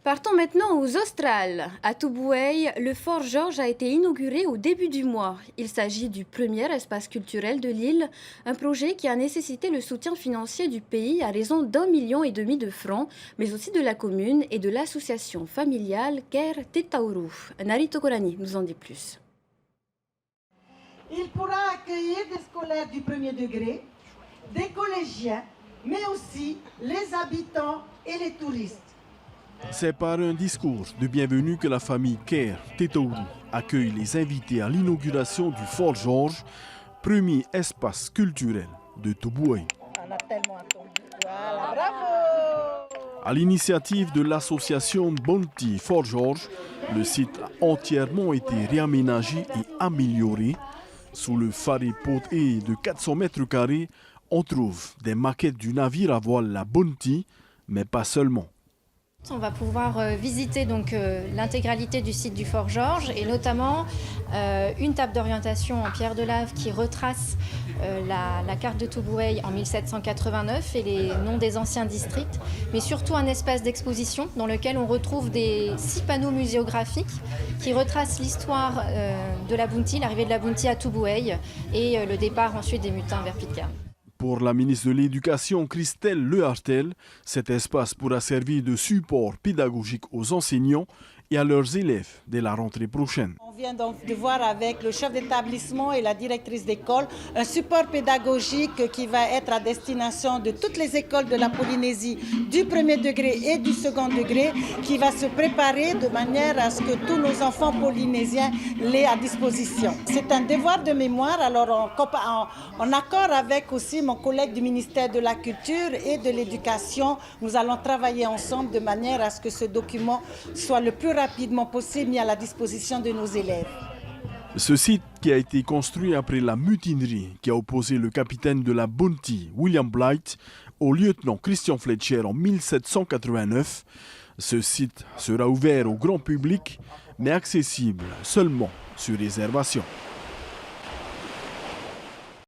Partons maintenant aux Australes. À Tubouay, le Fort Georges a été inauguré au début du mois. Il s'agit du premier espace culturel de l'île, un projet qui a nécessité le soutien financier du pays à raison d'1,5 million de francs, mais aussi de la commune et de l'association familiale Ker Tetauru. Narito Korani nous en dit plus. Il pourra accueillir des scolaires du premier degré, des collégiens, mais aussi les habitants et les touristes. C'est par un discours de bienvenue que la famille Ker Tetauru accueille les invités à l'inauguration du Fort Georges, premier espace culturel de Tubouay. On a tellement attendu. Voilà, bravo! À l'initiative de l'association Bonti Fort Georges, le site a entièrement été réaménagé et amélioré. Sous le faripot de 400 mètres carrés, on trouve des maquettes du navire à voile la Bonti, mais pas seulement. On va pouvoir visiter donc l'intégralité du site du Fort Georges et notamment une table d'orientation en pierre de lave qui retrace la carte de Tubouay en 1789 et les noms des anciens districts, mais surtout un espace d'exposition dans lequel on retrouve 6 panneaux muséographiques qui retracent l'histoire de la Bounty, l'arrivée de la Bounty à Tubouay et le départ ensuite des Mutins vers Pitcairn. Pour la ministre de l'Éducation, Christelle Lehartel, cet espace pourra servir de support pédagogique aux enseignants et à leurs élèves dès la rentrée prochaine. On vient donc de voir avec le chef d'établissement et la directrice d'école un support pédagogique qui va être à destination de toutes les écoles de la Polynésie, du premier degré et du second degré, qui va se préparer de manière à ce que tous nos enfants polynésiens l'aient à disposition. C'est un devoir de mémoire, alors en accord avec aussi mon collègue du ministère de la Culture et de l'Éducation, nous allons travailler ensemble de manière à ce que ce document soit le plus rapidement possible mis à la disposition de nos élèves. Ce site, qui a été construit après la mutinerie qui a opposé le capitaine de la Bounty, William Blight, au lieutenant Christian Fletcher en 1789, ce site sera ouvert au grand public, mais accessible seulement sur réservation.